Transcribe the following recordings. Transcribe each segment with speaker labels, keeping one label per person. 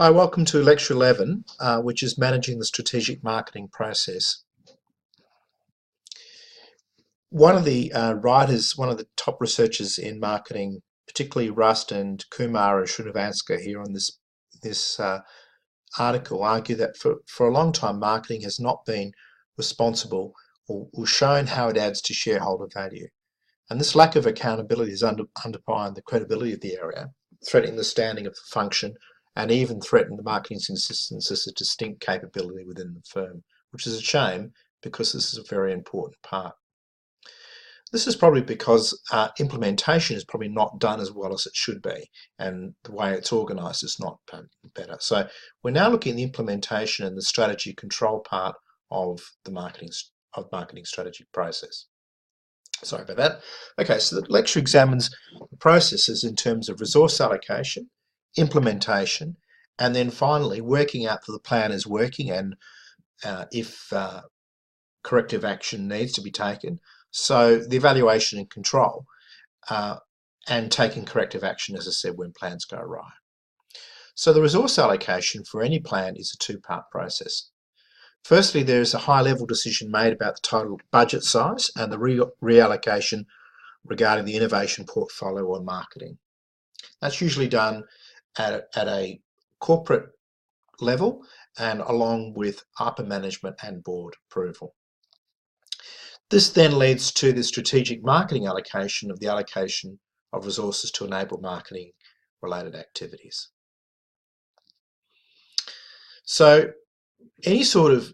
Speaker 1: Hi, welcome to Lecture 11, which is Managing the Strategic Marketing Process. One of the writers, one of the top researchers in marketing, particularly Rust and Kumar and Srinivaska here on this article, argue that for a long time marketing has not been responsible or shown how it adds to shareholder value. And this lack of accountability has undermined the credibility of the area, threatening the standing of the function, and even threatened the marketing's existence as a distinct capability within the firm, which is a shame because this is a very important part. This is probably because implementation is probably not done as well as it should be, and the way it's organised is not better. So we're now looking at the implementation and the strategy control part of the marketing strategy process. Sorry about that. Okay, so the lecture examines the processes in terms of resource allocation, implementation, and then finally working out that the plan is working and if corrective action needs to be taken. So the evaluation and control and taking corrective action, as I said, when plans go awry. So the resource allocation for any plan is a two-part process. Firstly, there is a high-level decision made about the total budget size and the reallocation regarding the innovation portfolio or marketing. That's usually done at a corporate level and along with upper management and board approval. This then leads to the strategic marketing allocation of the allocation of resources to enable marketing related activities. So any sort of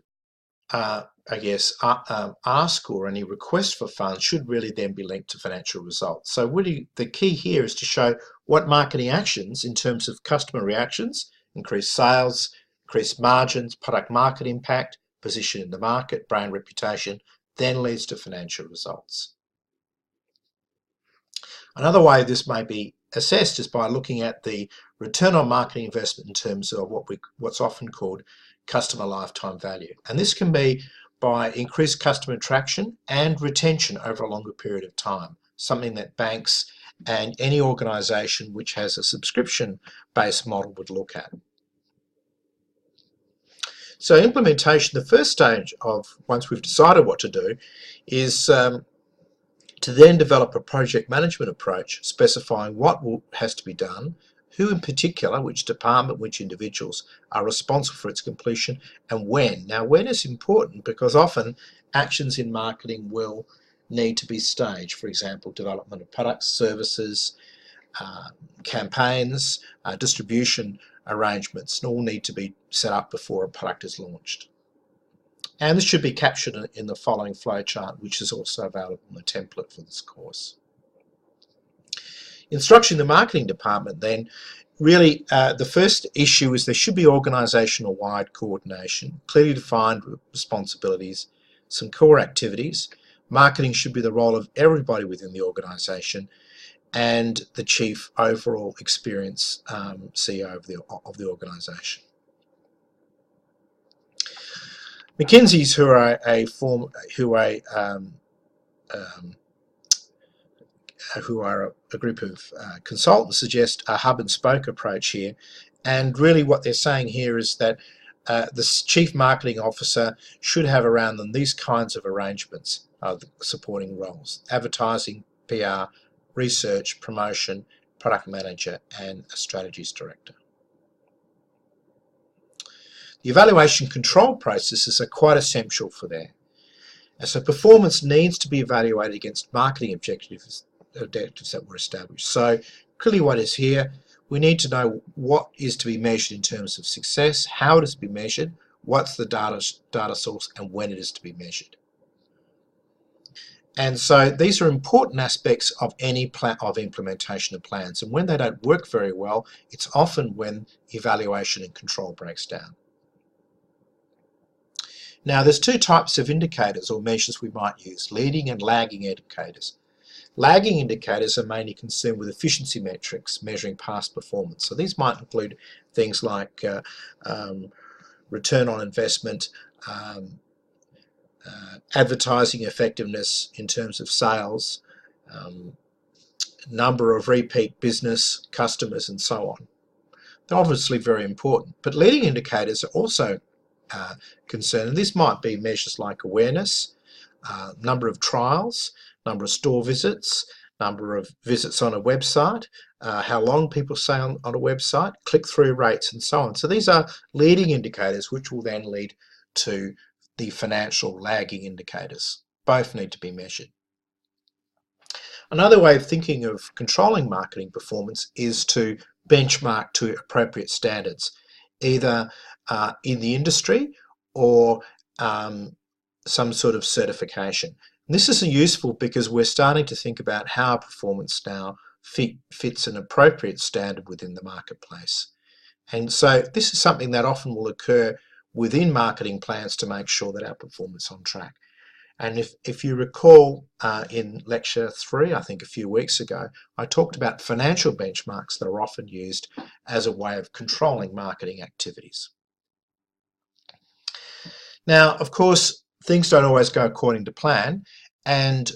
Speaker 1: ask or any request for funds should really then be linked to financial results. So really the key here is to show what marketing actions in terms of customer reactions, increased sales, increased margins, product market impact, position in the market, brand reputation, then leads to financial results. Another way this may be assessed is by looking at the return on marketing investment in terms of what's often called customer lifetime value. And this can be by increased customer attraction and retention over a longer period of time, something that banks and any organisation which has a subscription-based model would look at. So implementation, the first stage of, once we've decided what to do, is to then develop a project management approach specifying what has to be done, who in particular, which department, which individuals are responsible for its completion, and when. Now, when is important because often actions in marketing will need to be staged. For example, development of products, services, campaigns, distribution arrangements, all need to be set up before a product is launched. And this should be captured in the following flowchart, which is also available in the template for this course. In structuring the marketing department then, really the first issue is there should be organisational-wide coordination, clearly defined responsibilities, some core activities. Marketing should be the role of everybody within the organisation and the chief overall experience CEO of the organisation. McKinsey's, who are a group of consultants, suggest a hub and spoke approach here, and really what they're saying here is that the chief marketing officer should have around them these kinds of arrangements of supporting roles: advertising, PR, research, promotion, product manager, and a strategies director. The evaluation control processes are quite essential for that. And so performance needs to be evaluated against marketing objectives that were established. So clearly what is here, we need to know what is to be measured in terms of success, how it is to be measured, what's the data source, and when it is to be measured. And so these are important aspects of any implementation of plans. And when they don't work very well, it's often when evaluation and control breaks down. Now, there's two types of indicators or measures we might use: leading and lagging indicators. Lagging indicators are mainly concerned with efficiency metrics, measuring past performance. So these might include things like return on investment, advertising effectiveness in terms of sales, number of repeat business customers, and so on. They're obviously very important, but leading indicators are also concerned. And this might be measures like awareness, number of trials, number of store visits, number of visits on a website, how long people stay on a website, click-through rates, and so on. So these are leading indicators which will then lead to the financial lagging indicators. Both need to be measured. Another way of thinking of controlling marketing performance is to benchmark to appropriate standards, either in the industry or some sort of certification. And this is useful because we're starting to think about how performance now fits an appropriate standard within the marketplace. And so this is something that often will occur within marketing plans to make sure that our performance is on track. And if you recall in lecture 3, I think a few weeks ago, I talked about financial benchmarks that are often used as a way of controlling marketing activities. Now, of course, things don't always go according to plan, and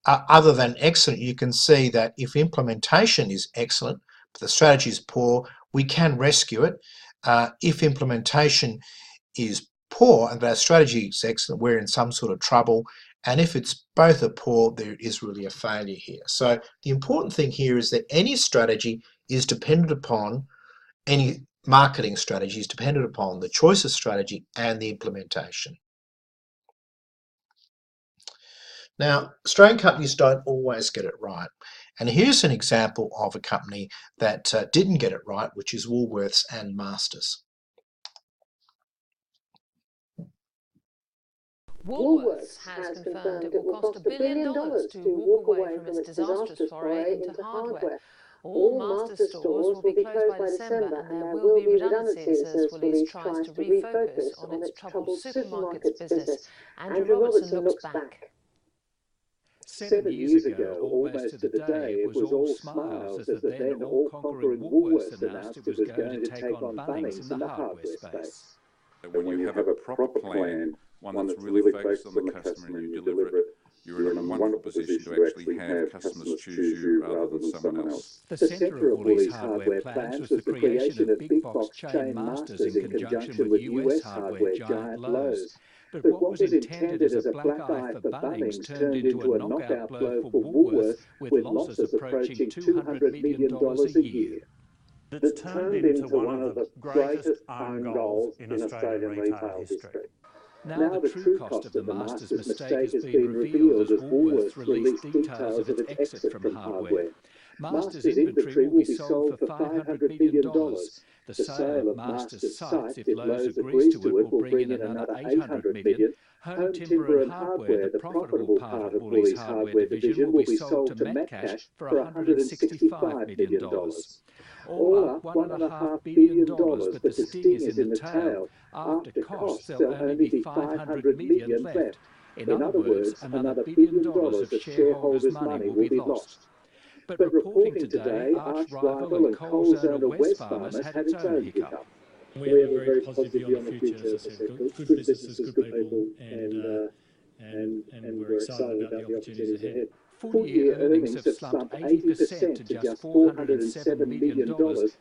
Speaker 1: other than excellent, you can see that if implementation is excellent, but the strategy is poor, we can rescue it. If implementation is poor and our strategy is excellent, we're in some sort of trouble. And if it's both are poor, there is really a failure here. So the important thing here is that any strategy is dependent upon, any marketing strategy is dependent upon the choice of strategy and the implementation. Now, Australian companies don't always get it right. And here's an example of a company that didn't get it right, which is Woolworths and Masters.
Speaker 2: Woolworths has confirmed it will cost $1 billion to walk away from its disastrous foray into hardware. All Masters stores will be closed by December, and there will be redundancies as Woolies tries to refocus on its troubled supermarkets business. Andrew Robertson looks back.
Speaker 3: 7 years ago, almost to the day, it was all smiles as the then all-conquering Woolworths announced it was going to take on Bunnings in the hardware space.
Speaker 4: When you have a proper plan, one that's really focused on the customer and you deliver it, you're in a wonderful position to actually have customers choose you rather than someone else.
Speaker 3: The centre of Woolies' hardware plans was the creation of big box chain Masters in conjunction with US hardware giant Lowe's. But what was intended as a black eye for Bunnings turned into a knockout blow for Woolworths, with losses approaching $200 million a year.
Speaker 5: It's turned into one of the greatest own goals in Australian retail history.
Speaker 3: Now the true cost of the Masters mistake has been revealed as Woolworths released details of its exit from hardware. Masters inventory will be sold for $500 million. The sale of Masters sites, if Lowe's agrees to it, will bring in another $800 million. Home timber and hardware, the profitable part of Woolies' hardware division, will be sold to Metcash for $165 million. All up $1.5 billion, but the sting is in the tail. After costs, there'll only be $500 million left. In other words, another $1 billion of shareholders' money will be lost. But reporting today, arch rival and Coles owner Wesfarmers had its own hiccup.
Speaker 5: We have a very positive view on the future, as I said. Good businesses, good people, and we're excited about the opportunities ahead.
Speaker 3: Full-year earnings have slumped 80% to just $407 million,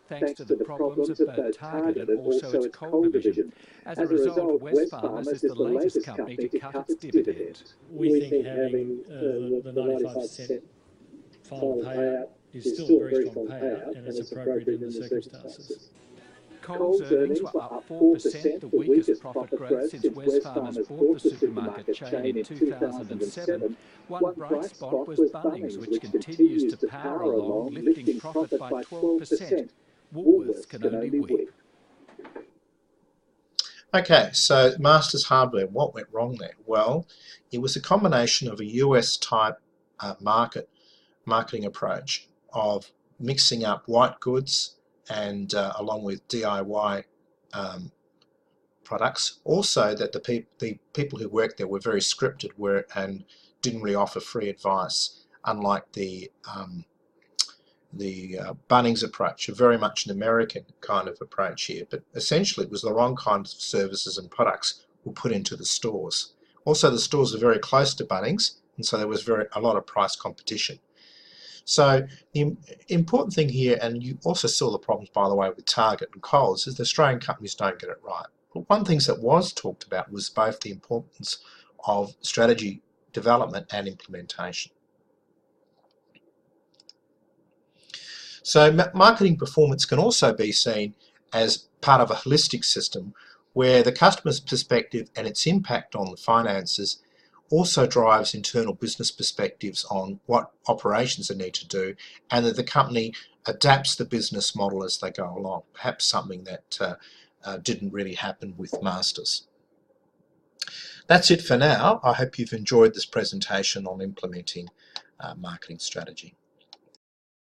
Speaker 3: thanks to the problems of both Target and also its coal division. As a result, Wesfarmers is the latest company to cut its dividend.
Speaker 5: We think having the 95% final payout is still a very strong payout, and it's appropriate in the circumstances.
Speaker 3: Coles earnings were up 4%, the weakest profit growth since Wesfarmers bought the supermarket chain in 2007. One bright spot was Bunnings, which continues to power along, lifting profit by 12%. Woolworths can only weep.
Speaker 1: Okay, so Masters Hardware, what went wrong there? Well, it was a combination of a US-type marketing approach of mixing up white goods and along with DIY products. Also, that the people who worked there were very scripted and didn't really offer free advice, unlike the Bunnings approach, a very much an American kind of approach here. But essentially, it was the wrong kinds of services and products were put into the stores. Also, the stores are very close to Bunnings, and so there was a lot of price competition. So the important thing here, and you also saw the problems, by the way, with Target and Coles, is the Australian companies don't get it right. But one of the things that was talked about was both the importance of strategy development and implementation. So marketing performance can also be seen as part of a holistic system where the customer's perspective and its impact on the finances also drives internal business perspectives on what operations they need to do, and that the company adapts the business model as they go along, perhaps something that didn't really happen with Masters. That's it for now. I hope you've enjoyed this presentation on implementing marketing strategy.